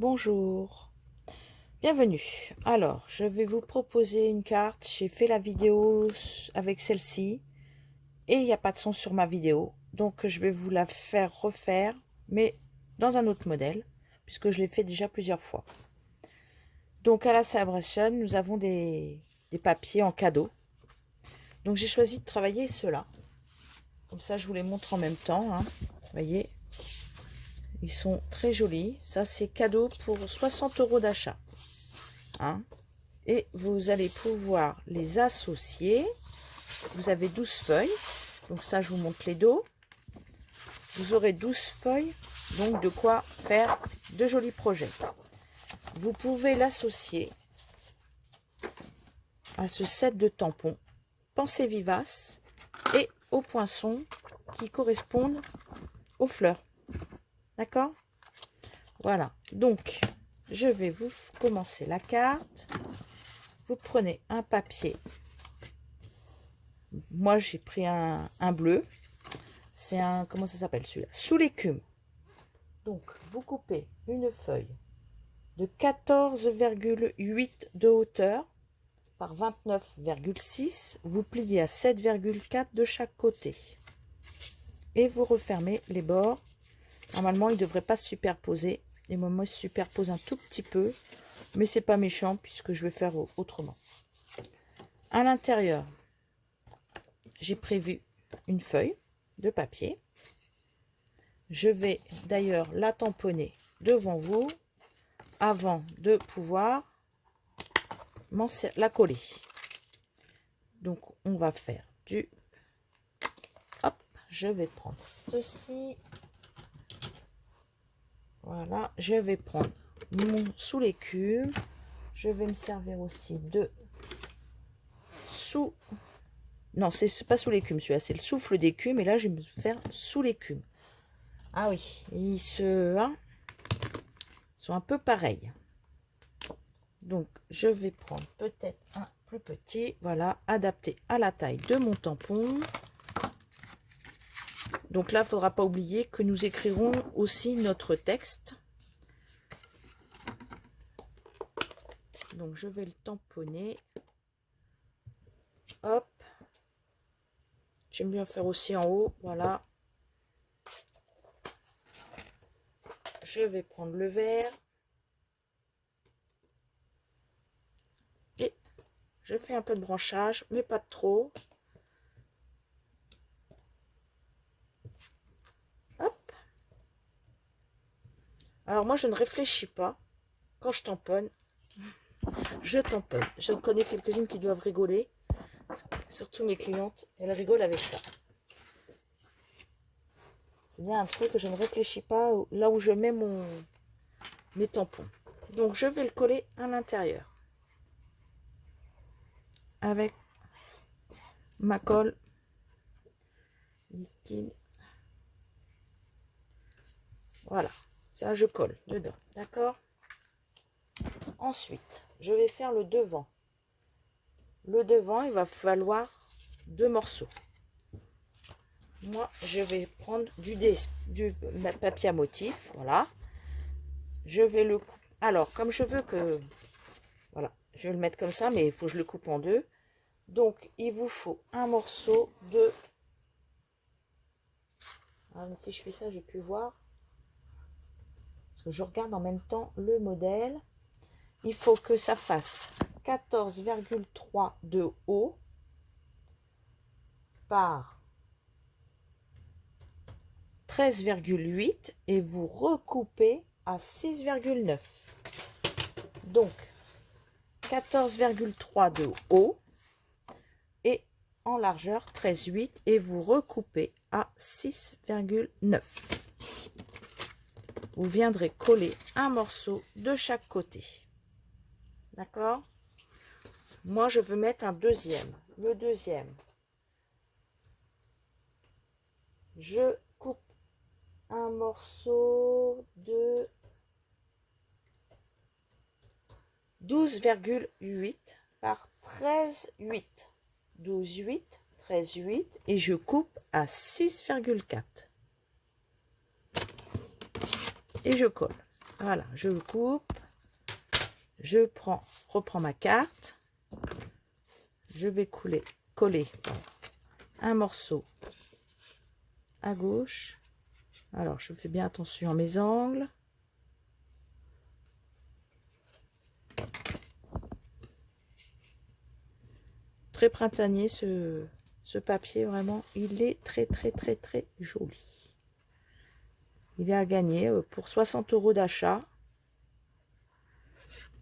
Bonjour, bienvenue. Alors, je vais vous proposer une carte. J'ai fait la vidéo avec celle-ci et il n'y a pas de son sur ma vidéo. Donc, je vais vous la faire refaire, mais dans un autre modèle, puisque je l'ai fait déjà plusieurs fois. Donc, à la Celebration, nous avons des papiers en cadeau. Donc, j'ai choisi de travailler ceux-là. Comme ça, je vous les montre en même temps. Hein. Vous voyez, ils sont très jolis. Ça, c'est cadeau pour 60 € d'achat. Hein. Et vous allez pouvoir les associer. Vous avez 12 feuilles. Donc ça, je vous montre les dos. Vous aurez 12 feuilles. Donc de quoi faire de jolis projets. Vous pouvez l'associer à ce set de tampons Pensée vivace et aux poinçons qui correspondent aux fleurs. D'accord? Voilà. Donc, je vais vous commencer la carte. Vous prenez un papier. Moi, j'ai pris un bleu. C'est un, comment ça s'appelle celui-là? Sous l'écume. Donc, vous coupez une feuille de 14,8 de hauteur par 29,6. Vous pliez à 7,4 de chaque côté. Et vous refermez les bords. Normalement, ils ne devraient pas se superposer. Les moments, ils se superposent un tout petit peu. Mais c'est pas méchant puisque je vais faire autrement. À l'intérieur, j'ai prévu une feuille de papier. Je vais d'ailleurs la tamponner devant vous avant de pouvoir la coller. Donc, on va faire du... Hop, je vais prendre ceci. Voilà, je vais prendre mon sous l'écume. Je vais me servir aussi de sous... Non, c'est pas sous l'écume celui-là, c'est le souffle d'écume. Et là, je vais me faire sous l'écume. Ah oui, ils sont un peu pareils. Donc, je vais prendre peut-être un plus petit. Voilà, adapté à la taille de mon tampon. Donc là, il ne faudra pas oublier que nous écrirons aussi notre texte. Donc, je vais le tamponner. Hop. J'aime bien faire aussi en haut. Voilà. Je vais prendre le vert. Et je fais un peu de branchage, mais pas trop. Hop. Alors moi, je ne réfléchis pas. Quand je tamponne, je tamponne. Je connais quelques-unes qui doivent rigoler. Surtout mes clientes, elles rigolent avec ça. C'est bien un truc que je ne réfléchis pas là où je mets mes tampons. Donc, je vais le coller à l'intérieur. Avec ma colle liquide. Voilà, ça je colle dedans, d'accord? Ensuite, je vais faire le devant. Le devant, il va falloir 2 morceaux. Moi, je vais prendre du papier à motif, voilà. Je vais le couper. Alors, comme je veux que... Voilà, je vais le mettre comme ça, mais il faut que je le coupe en deux. Donc, il vous faut un morceau de... Ah, mais si je fais ça, j'ai pu voir. Parce que je regarde en même temps le modèle. Il faut que ça fasse 14,3 de haut par 13,8 et vous recoupez à 6,9. Donc, 14,3 de haut et en largeur 13,8 et vous recoupez à 6,9. Vous viendrez coller un morceau de chaque côté. D'accord? Moi, je veux mettre un deuxième. Le deuxième, je coupe un morceau de 12,8 par 13,8. 12,8, 13,8 et je coupe à 6,4. Et je colle. Voilà, je le coupe. Je reprends ma carte. Je vais coller un morceau à gauche. Alors, je fais bien attention à mes angles. Très printanier ce papier, vraiment. Il est très, très, très, très joli. Il est à gagner pour 60 € d'achat.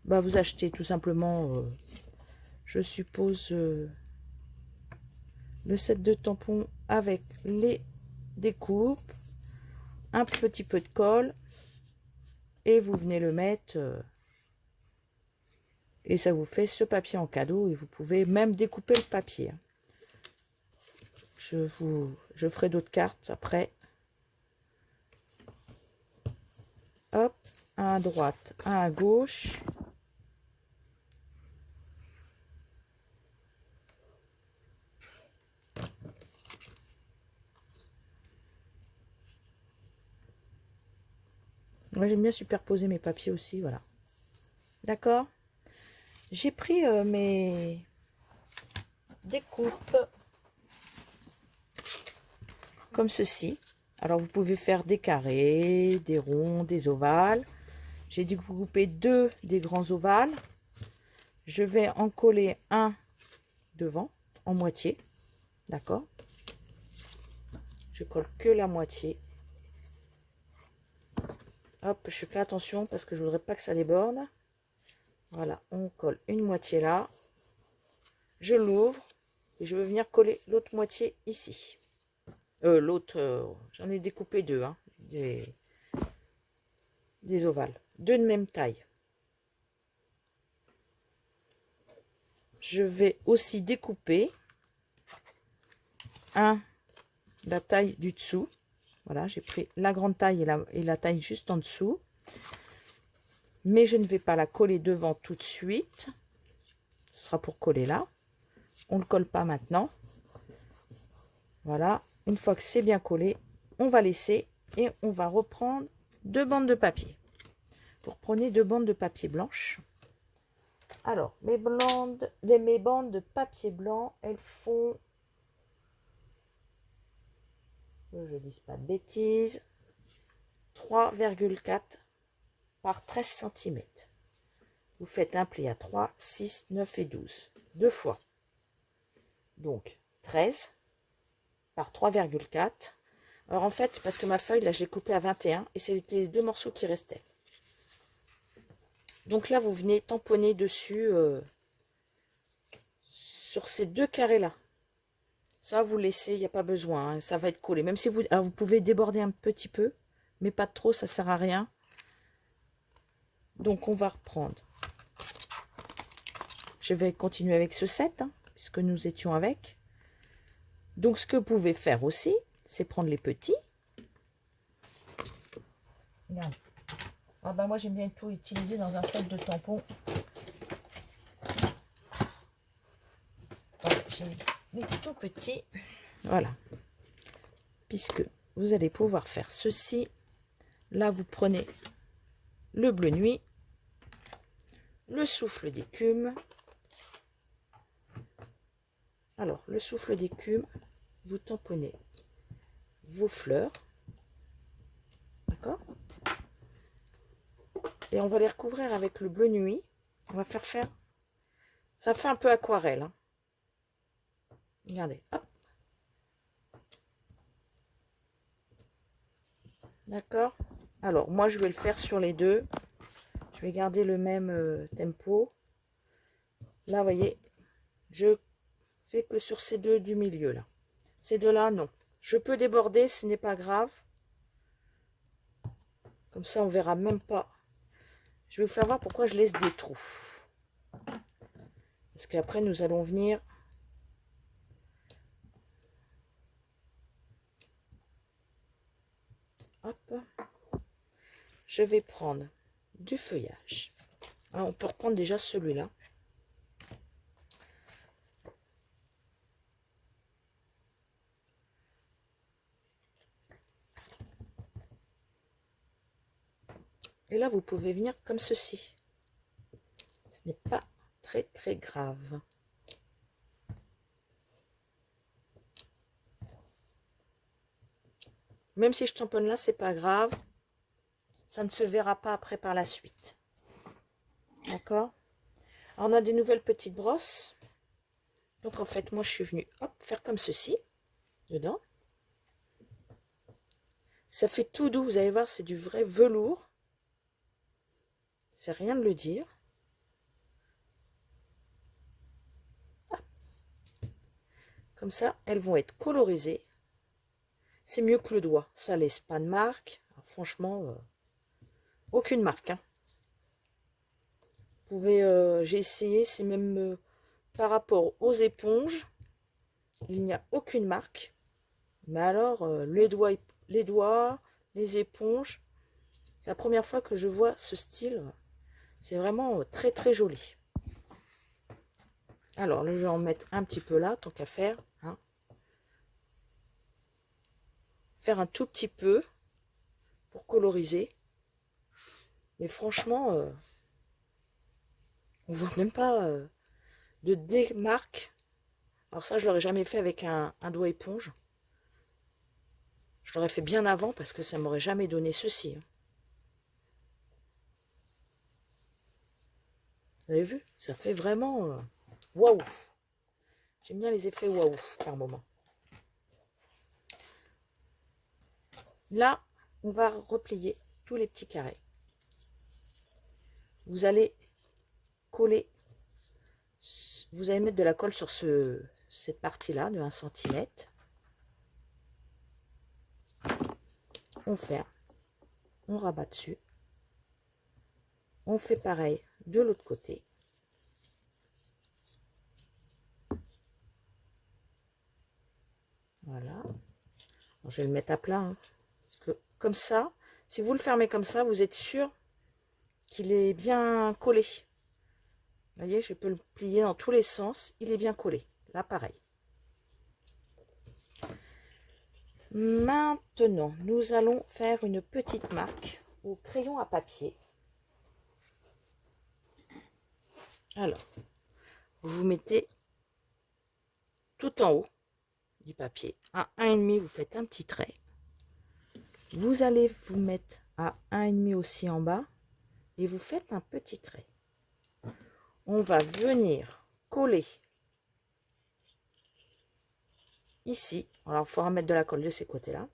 Bah, vous achetez tout simplement, je suppose, le set de tampons avec les découpes, un petit peu de colle, et vous venez le mettre, et ça vous fait ce papier en cadeau, et vous pouvez même découper le papier. Je ferai d'autres cartes après. Hop, un à droite, un à gauche. Moi, j'aime bien superposer mes papiers aussi, voilà. D'accord? J'ai pris mes découpes comme ceci. Alors, vous pouvez faire des carrés, des ronds, des ovales. J'ai découpé 2 des grands ovales. Je vais en coller un devant, en moitié. D'accord? Je colle que la moitié. Hop, je fais attention parce que je voudrais pas que ça déborde. Voilà, on colle une moitié là. Je l'ouvre et je vais venir coller l'autre moitié ici. L'autre, j'en ai découpé 2, hein, des ovales. 2 de même taille. Je vais aussi découper la taille du dessous. Voilà, j'ai pris la grande taille et la taille juste en dessous. Mais je ne vais pas la coller devant tout de suite. Ce sera pour coller là. On ne le colle pas maintenant. Voilà, une fois que c'est bien collé, on va laisser et on va reprendre 2 bandes de papier. Vous reprenez 2 bandes de papier blanche. Alors, mes bandes de papier blanc, elles font, que je ne dise pas de bêtises, 3,4 par 13 cm. Vous faites un pli à 3, 6, 9 et 12. 2 fois. Donc, 13 par 3,4. Alors, en fait, parce que ma feuille, là, j'ai coupé à 21 et c'était les 2 morceaux qui restaient. Donc là, vous venez tamponner dessus sur ces 2 carrés-là. Ça, vous laissez, il n'y a pas besoin, hein, ça va être collé. Même si vous... Alors, vous pouvez déborder un petit peu, mais pas trop, ça ne sert à rien. Donc, on va reprendre. Je vais continuer avec ce 7, hein, puisque nous étions avec. Donc, ce que vous pouvez faire aussi, c'est prendre les petits. Regarde. Ah ben, moi, j'aime bien tout utiliser dans un set de tampons. Voilà, j'ai mis tout petits. Voilà. Puisque vous allez pouvoir faire ceci. Là, vous prenez le bleu nuit, le souffle d'écume. Alors, le souffle d'écume, vous tamponnez vos fleurs. D'accord? Et on va les recouvrir avec le bleu nuit. On va faire... Ça fait un peu aquarelle. Hein. Regardez, hop. D'accord? Alors, moi, je vais le faire sur les deux. Je vais garder le même tempo. Là, vous voyez, je fais que sur ces deux du milieu, là. Ces deux-là, non. Je peux déborder, ce n'est pas grave. Comme ça, on verra même pas. Je vais vous faire voir pourquoi je laisse des trous. Parce qu'après, nous allons venir... Hop. Je vais prendre du feuillage. Alors, on peut reprendre déjà celui-là. Et là, vous pouvez venir comme ceci. Ce n'est pas très très grave. Même si je tamponne là, c'est pas grave. Ça ne se verra pas après par la suite. D'accord? Alors, on a des nouvelles petites brosses. Donc, en fait, moi, je suis venue, hop, faire comme ceci, dedans. Ça fait tout doux, vous allez voir, c'est du vrai velours. C'est rien de le dire. Hop. Comme ça, elles vont être colorisées. C'est mieux que le doigt. Ça laisse pas de marque. Alors, franchement, aucune marque. Hein. Vous pouvez, j'ai essayé, c'est même par rapport aux éponges. Il n'y a aucune marque. Mais alors, les éponges, c'est la première fois que je vois ce style. C'est vraiment très très joli. Alors, là, je vais en mettre un petit peu là, tant qu'à faire. Hein. Faire un tout petit peu pour coloriser. Mais franchement, on voit même pas de démarque. Alors ça, je l'aurais jamais fait avec un doigt éponge. Je l'aurais fait bien avant parce que ça m'aurait jamais donné ceci. Hein. Vous avez vu? Ça fait vraiment waouh. J'aime bien les effets waouh par moment. Là, on va replier tous les petits carrés. Vous allez coller, vous allez mettre de la colle sur cette partie-là de 1 cm. On ferme, on rabat dessus. On fait pareil de l'autre côté. Voilà. Alors, je vais le mettre à plat. Hein, parce que comme ça, si vous le fermez comme ça, vous êtes sûr qu'il est bien collé. Vous voyez, je peux le plier dans tous les sens. Il est bien collé. Là, pareil. Maintenant, nous allons faire une petite marque au crayon à papier. Alors, vous mettez tout en haut du papier. À 1,5, vous faites un petit trait. Vous allez vous mettre à 1,5 aussi en bas. Et vous faites un petit trait. On va venir coller ici. Alors, il faudra mettre de la colle de ces côtés-là.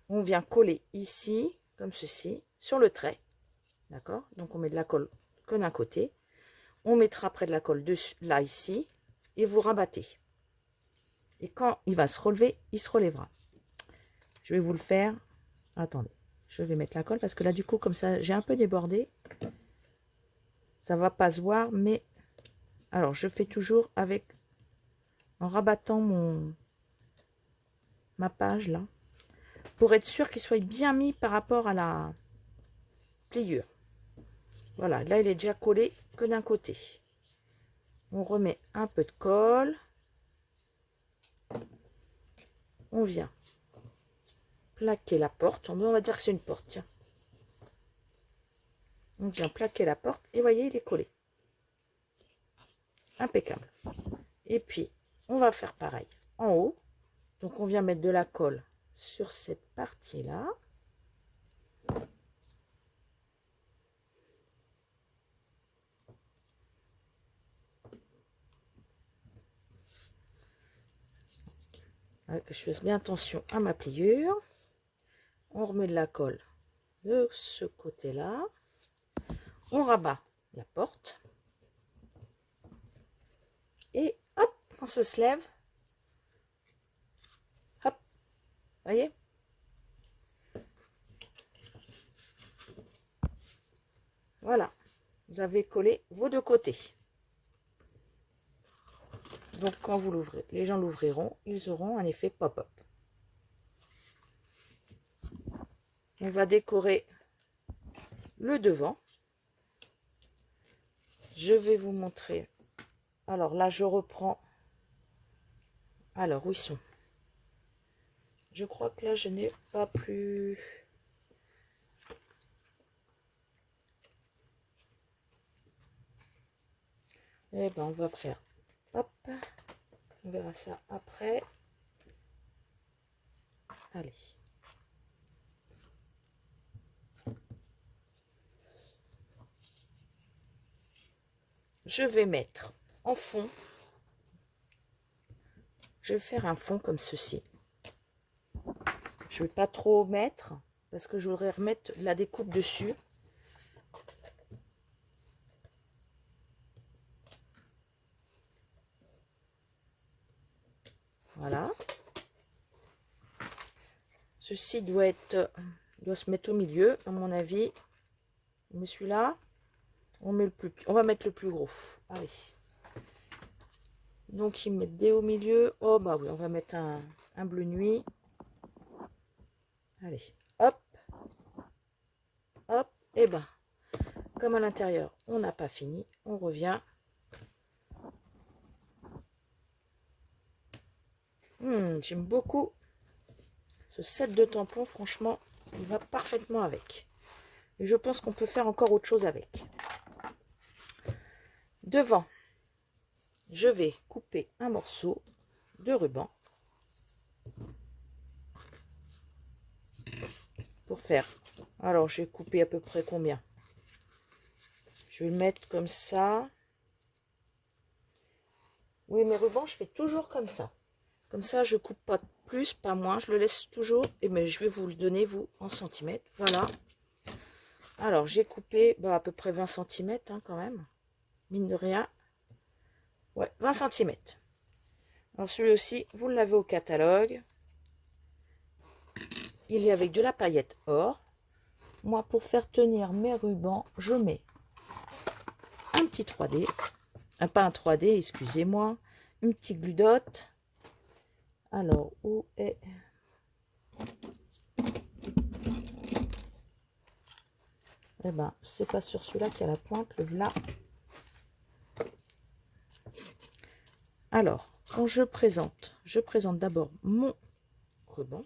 On vient coller ici, comme ceci, sur le trait. D'accord? Donc, on met de la colle que d'un côté. On mettra après de la colle dessus, là, ici. Et vous rabattez. Et quand il va se relever, il se relèvera. Je vais vous le faire. Attendez. Je vais mettre la colle parce que là, du coup, comme ça, j'ai un peu débordé. Ça va pas se voir, mais... Alors, je fais toujours avec... En rabattant ma page, là. Pour être sûr qu'il soit bien mis par rapport à la pliure. Voilà, là, il est déjà collé que d'un côté. On remet un peu de colle. On vient plaquer la porte. On va dire que c'est une porte, tiens. On vient plaquer la porte et voyez, il est collé. Impeccable. Et puis, on va faire pareil en haut. Donc, on vient mettre de la colle sur cette partie-là. Que je fasse bien attention à ma pliure. On remet de la colle de ce côté-là. On rabat la porte. Et hop, on se lève. Hop, voyez? Voilà, vous avez collé vos deux côtés. Donc quand vous l'ouvrez, les gens l'ouvriront, ils auront un effet pop-up. On va décorer le devant. Je vais vous montrer. Alors là, je reprends. Alors, où ils sont? Je crois que là, je n'ai pas plus... Eh ben, on va faire, hop, on verra ça après. Allez. Je vais mettre en fond, je vais faire un fond comme ceci. Je vais pas trop mettre parce que je voudrais remettre la découpe dessus. Voilà. Ceci doit se mettre au milieu, à mon avis. Mais celui-là, on va mettre le plus gros. Allez. Donc, ils mettent des au milieu. Oh, bah oui, on va mettre un bleu nuit. Allez, hop, hop, et ben, comme à l'intérieur, on n'a pas fini, on revient. J'aime beaucoup ce set de tampons, franchement, il va parfaitement avec. Et je pense qu'on peut faire encore autre chose avec. Devant, je vais couper un morceau de ruban pour faire. Alors, je vais couper à peu près combien? Je vais le mettre comme ça. Oui, mes rubans, je fais toujours comme ça. Comme ça, je coupe pas plus, pas moins. Je le laisse toujours. Et mais je vais vous le donner, vous, en centimètres. Voilà. Alors, j'ai coupé à peu près 20 centimètres quand même. Mine de rien. Ouais, 20 centimètres. Alors, celui aussi, vous l'avez au catalogue. Il est avec de la paillette or. Moi, pour faire tenir mes rubans, je mets un petit 3D. Pas un 3D, excusez-moi. Une petite gludotte. Alors, où est... Eh ben, c'est pas sur celui-là qu'il y a la pointe, le voilà. Alors, quand je présente d'abord mon ruban.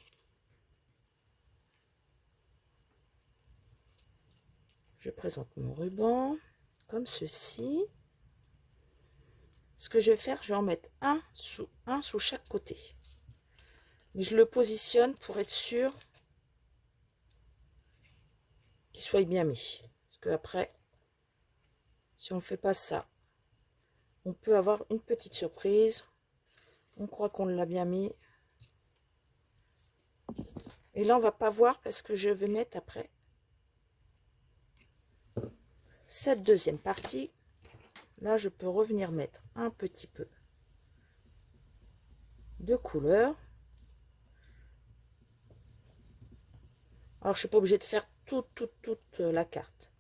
Je présente mon ruban comme ceci. Ce que je vais faire, je vais en mettre un sous chaque côté. Mais je le positionne pour être sûr qu'il soit bien mis. Parce que après, si on ne fait pas ça, on peut avoir une petite surprise. On croit qu'on l'a bien mis. Et là, on va pas voir parce que je vais mettre après cette deuxième partie. Là, je peux revenir mettre un petit peu de couleur. Alors, je suis pas obligée de faire toute la carte.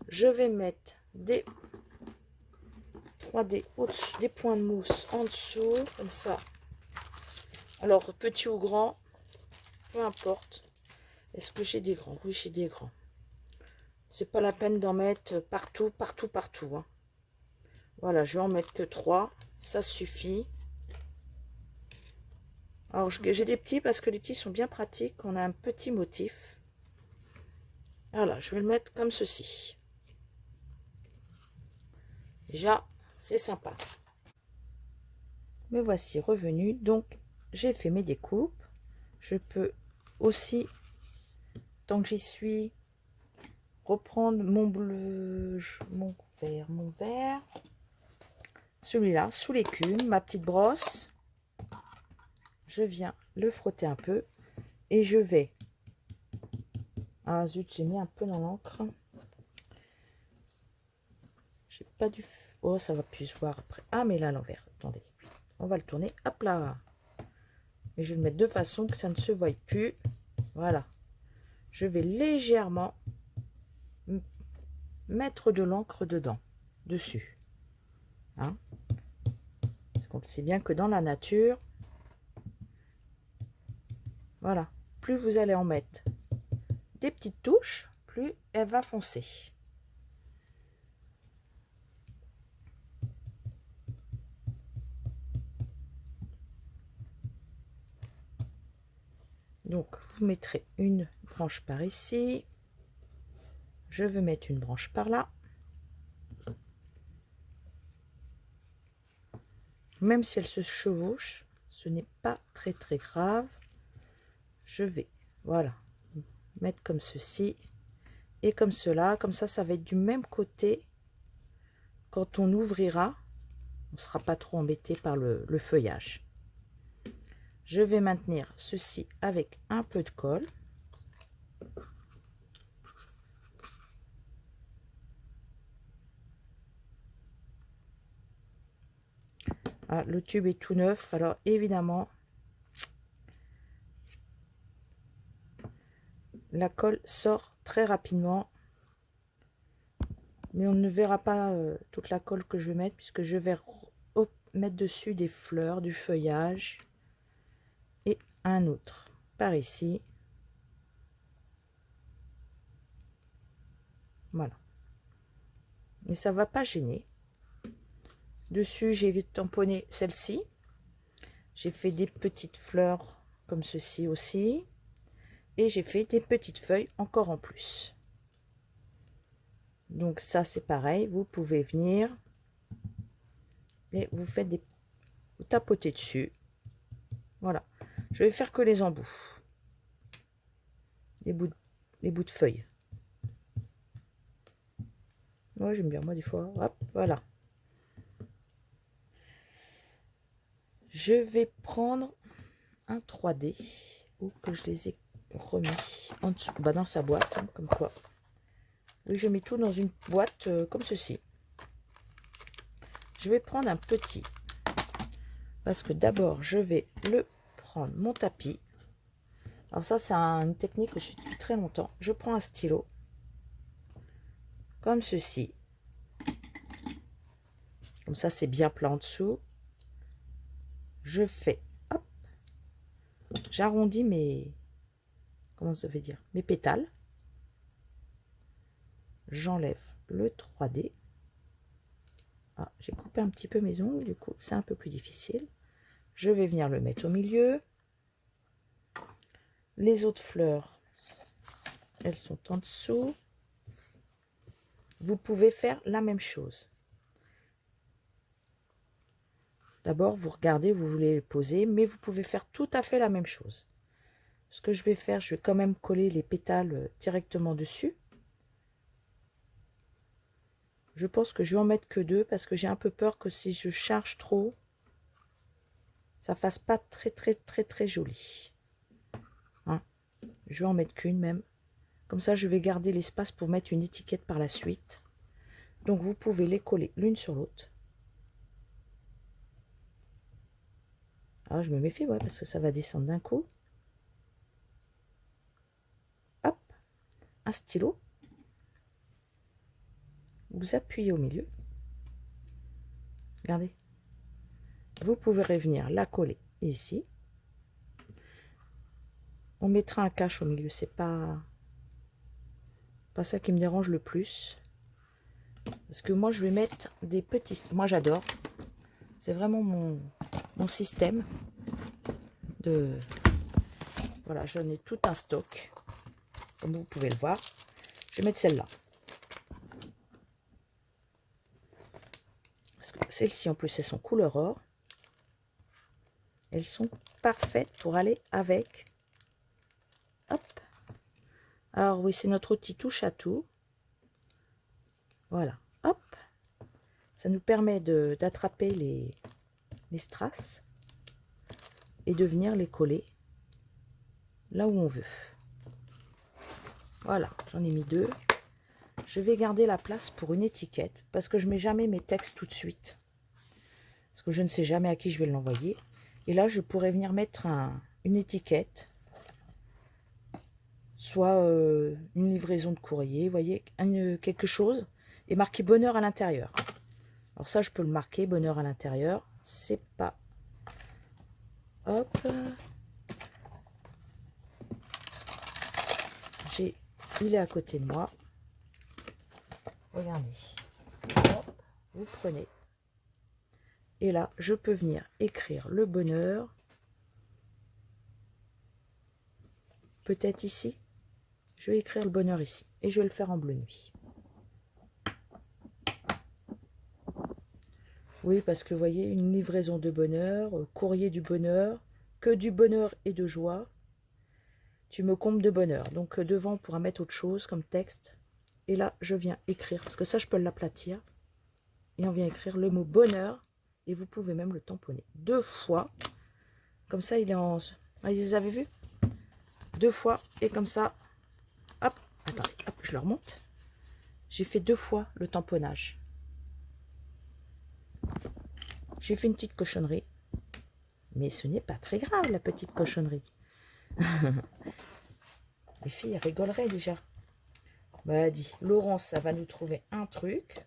Je vais mettre des 3D au-dessus, des points de mousse en dessous, comme ça. Alors, petit ou grand, peu importe. Est-ce que j'ai des grands? Oui, j'ai des grands. C'est pas la peine d'en mettre partout. Hein. Voilà, je vais en mettre que 3. Ça suffit. Alors, j'ai des petits parce que les petits sont bien pratiques. On a un petit motif. Voilà, je vais le mettre comme ceci. Déjà, c'est sympa. Me voici revenu. Donc, j'ai fait mes découpes. Je peux aussi, tant que j'y suis, reprendre mon bleu, mon vert. Celui-là, sous l'écume, ma petite brosse. Je viens le frotter un peu. Et je vais... Ah zut, j'ai mis un peu dans l'encre. J'ai pas dû... Oh, ça va plus se voir après. Ah, mais là, à l'envers. Attendez. On va le tourner. Hop là. Et je vais le mettre de façon que ça ne se voie plus. Voilà. Je vais légèrement mettre de l'encre dedans. Dessus. Hein? Parce qu'on sait bien que dans la nature... Voilà. Plus vous allez en mettre des petites touches, plus elle va foncer. Donc, vous mettrez une branche par ici. Je vais mettre une branche par là. même si elles se chevauchent, ce n'est pas très très grave. Je vais, voilà, mettre comme ceci et comme cela. Comme ça va être du même côté. Quand on ouvrira, on ne sera pas trop embêté par le feuillage. Je vais maintenir ceci avec un peu de colle. Ah, le tube est tout neuf, alors évidemment, la colle sort très rapidement. Mais on ne verra pas toute la colle que je vais mettre, puisque je vais mettre dessus des fleurs, du feuillage et un autre par ici. Voilà. Mais ça va pas gêner. Dessus, j'ai tamponné celle-ci. J'ai fait des petites fleurs comme ceci aussi. Et j'ai fait des petites feuilles encore en plus. Donc ça, c'est pareil. Vous pouvez venir et vous faites des... Vous tapotez dessus. Voilà. Je vais faire que les embouts. Les bouts de feuilles. Moi, j'aime bien, moi, des fois. Hop, voilà. Je vais prendre un 3D ou que je les ai remis en dessous, bah dans sa boîte, hein, comme quoi. Oui, je mets tout dans une boîte comme ceci. Je vais prendre un petit, parce que d'abord, je vais le prendre mon tapis. Alors ça, c'est une technique que je fais depuis très longtemps. Je prends un stylo, comme ceci. Comme ça, c'est bien plat en dessous. Je fais, hop, j'arrondis mes, comment ça veut dire, mes pétales. J'enlève le 3D. Ah, j'ai coupé un petit peu mes ongles, du coup, c'est un peu plus difficile. Je vais venir le mettre au milieu. Les autres fleurs, elles sont en dessous. Vous pouvez faire la même chose. D'abord, vous regardez, vous voulez les poser, mais vous pouvez faire tout à fait la même chose. Ce que je vais faire, je vais quand même coller les pétales directement dessus. Je pense que je vais en mettre que 2 parce que j'ai un peu peur que si je charge trop, ça fasse pas très joli. Hein, je vais en mettre qu'une même. Comme ça, je vais garder l'espace pour mettre une étiquette par la suite. Donc, vous pouvez les coller l'une sur l'autre. Alors, je me méfie, ouais, parce que ça va descendre d'un coup. Hop, un stylo. Vous appuyez au milieu. Regardez. Vous pouvez revenir la coller ici. On mettra un cache au milieu, c'est pas ça qui me dérange le plus. Parce que moi, je vais mettre des petits... Moi, j'adore. C'est vraiment mon système de... Voilà, j'en ai tout un stock. Comme vous pouvez le voir. Je vais mettre celle-là. Parce que celles-ci, en plus, elles sont couleur or. Elles sont parfaites pour aller avec. Hop. Alors oui, c'est notre outil touche à tout. Voilà. Hop. Ça nous permet d'attraper les strass et de venir les coller là où on veut. Voilà, j'en ai mis 2. Je vais garder la place pour une étiquette parce que je ne mets jamais mes textes tout de suite. Parce que je ne sais jamais à qui je vais l'envoyer. Et là, je pourrais venir mettre une étiquette. Soit une livraison de courrier, vous voyez, quelque chose. Et marqué bonheur à l'intérieur. Alors ça, je peux le marquer, bonheur à l'intérieur. C'est pas... Hop. Il est à côté de moi. Regardez. Hop, vous prenez. Et là, je peux venir écrire le bonheur. Peut-être ici. Je vais écrire le bonheur ici. Et je vais le faire en bleu nuit. Oui, parce que vous voyez, une livraison de bonheur, courrier du bonheur, que du bonheur et de joie. Tu me combles de bonheur. Donc devant, on pourra mettre autre chose comme texte. Et là, je viens écrire, parce que ça, je peux l'aplatir. Et on vient écrire le mot bonheur. Et vous pouvez même le tamponner 2 fois. Comme ça, il est en... Ah, vous les avez vus 2 fois. Et comme ça, hop, attendez, hop, je le remonte. J'ai fait 2 fois le tamponnage. J'ai fait une petite cochonnerie. Mais ce n'est pas très grave, la petite cochonnerie. Les filles, elles rigoleraient déjà. Bah, dit, Laurence, ça va nous trouver un truc.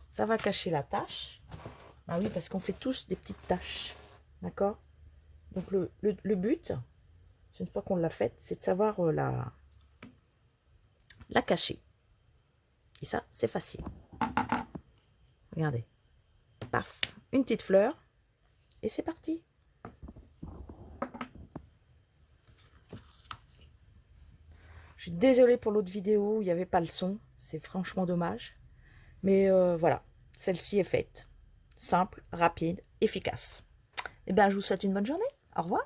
Ça va cacher la tâche. Ah oui, parce qu'on fait tous des petites tâches. D'accord? Donc, le but, une fois qu'on l'a faite, c'est de savoir la cacher. Et ça, c'est facile. Regardez. Paf, une petite fleur. Et c'est parti. Je suis désolée pour l'autre vidéo où il n'y avait pas le son. C'est franchement dommage. Mais voilà, celle-ci est faite. Simple, rapide, efficace. Eh bien, je vous souhaite une bonne journée. Au revoir.